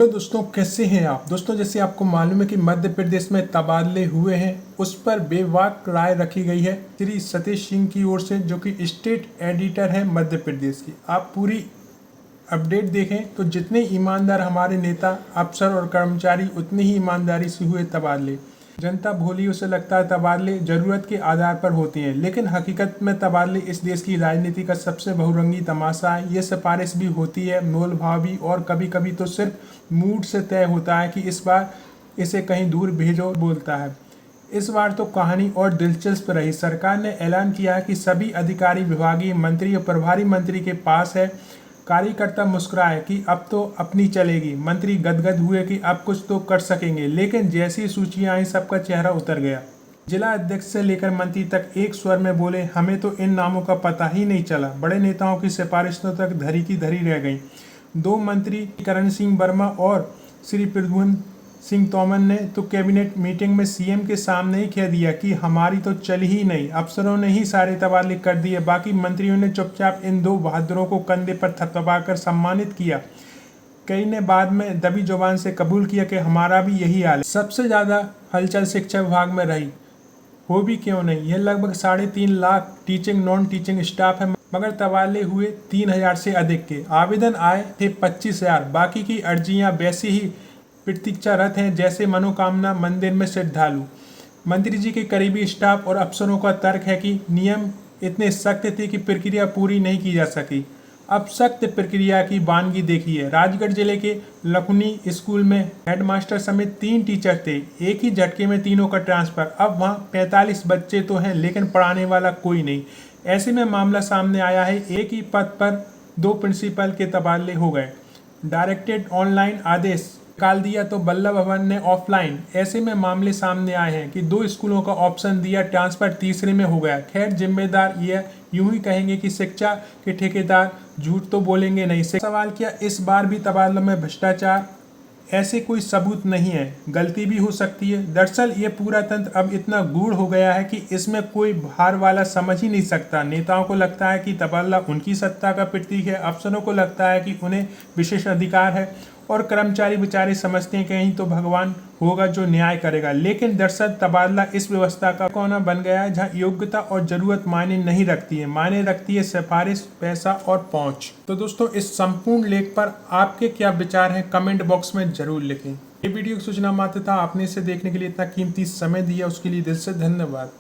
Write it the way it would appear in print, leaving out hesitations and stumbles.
तो दोस्तों कैसे हैं आप। दोस्तों जैसे आपको मालूम है कि मध्य प्रदेश में तबादले हुए हैं, उस पर बेबाक राय रखी गई है श्री सतीश सिंह की ओर से, जो कि स्टेट एडिटर हैं मध्य प्रदेश की। आप पूरी अपडेट देखें तो जितने ईमानदार हमारे नेता, अफसर और कर्मचारी, उतनी ही ईमानदारी से हुए तबादले। जनता भोली, उसे लगता है तबादले जरूरत के आधार पर होते हैं, लेकिन हकीकत में तबादले इस देश की राजनीति का सबसे बहुरंगी तमाशा है। ये सिफारिश भी होती है, मोल भाव भी, और कभी कभी तो सिर्फ मूड से तय होता है कि इस बार इसे कहीं दूर भेजो बोलता है। इस बार तो कहानी और दिलचस्प रही। सरकार ने ऐलान किया है कि सभी अधिकारी विभागीय मंत्री और प्रभारी मंत्री के पास है। कार्यकर्ता मुस्कुराए कि अब तो अपनी चलेगी। मंत्री गदगद हुए कि अब कुछ तो कर सकेंगे, लेकिन जैसी सूचियां आई सबका चेहरा उतर गया। जिला अध्यक्ष से लेकर मंत्री तक एक स्वर में बोले, हमें तो इन नामों का पता ही नहीं चला। बड़े नेताओं की सिफारिशों तक धरी की धरी रह गई। दो मंत्री करण सिंह वर्मा और श्री प्रद्युम्न सिंह तोमर ने तो कैबिनेट मीटिंग में सीएम के सामने ही कह दिया कि हमारी तो चल ही नहीं, अफसरों ने ही सारे तबादले कर दिए। बाकी मंत्रियों ने चुपचाप इन दो बहादुरों को कंधे पर थपथपाकर सम्मानित किया। कई ने बाद में दबी जुबान से कबूल किया कि हमारा भी यही हाल है। सबसे ज़्यादा हलचल शिक्षा विभाग में रही, हो भी क्यों नहीं। यह लगभग 3.5 lakh teaching non teaching staff है, मगर तबादले हुए 3000 से अधिक के। आवेदन आए थे 25,000। बाकी की अर्जियां वैसी ही प्रतीक्षारत हैं जैसे मनोकामना मंदिर में श्रद्धालु। मंत्री जी के करीबी स्टाफ और अफसरों का तर्क है कि नियम इतने सख्त थे कि प्रक्रिया पूरी नहीं की जा सकी। अब सख्त प्रक्रिया की वानगी देखिए। राजगढ़ जिले के लखनी स्कूल में हेडमास्टर समेत 3 टीचर थे। एक ही झटके में तीनों का ट्रांसफर। अब वहां 45 बच्चे तो हैं, लेकिन पढ़ाने वाला कोई नहीं। ऐसे में मामला सामने आया है, एक ही पद पर 2 प्रिंसिपल के तबादले हो गए। डायरेक्टेड ऑनलाइन आदेश निकाल दिया तो वल्लभ भवन ने ऑफलाइन। ऐसे में मामले सामने आए हैं कि 2 स्कूलों का ऑप्शन दिया, ट्रांसफर तीसरे में हो गया। खैर, जिम्मेदार ये यूं ही कहेंगे कि शिक्षा के ठेकेदार झूठ तो बोलेंगे नहीं। सवाल किया, इस बार भी तबादलों में भ्रष्टाचार? ऐसे कोई सबूत नहीं है, गलती भी हो सकती है। दरअसल ये पूरा तंत्र अब इतना गूढ़ हो गया है कि इसमें कोई बाहर वाला समझ ही नहीं सकता। नेताओं को लगता है कि तबादला उनकी सत्ता का प्रतीक है, अफसरों को लगता है कि उन्हें विशेष अधिकार है, और कर्मचारी बेचारे समझते हैं कहीं तो भगवान होगा जो न्याय करेगा। लेकिन दरअसल तबादला इस व्यवस्था का कोना बन गया है, जहां योग्यता और जरूरत मायने नहीं रखती है, मायने रखती है सिफारिश, पैसा और पहुंच। तो दोस्तों, इस संपूर्ण लेख पर आपके क्या विचार हैं, कमेंट बॉक्स में जरूर लिखें। ये वीडियो सूचना मात्र था, आपने इसे देखने के लिए इतना कीमती समय दिया उसके लिए दिल से धन्यवाद।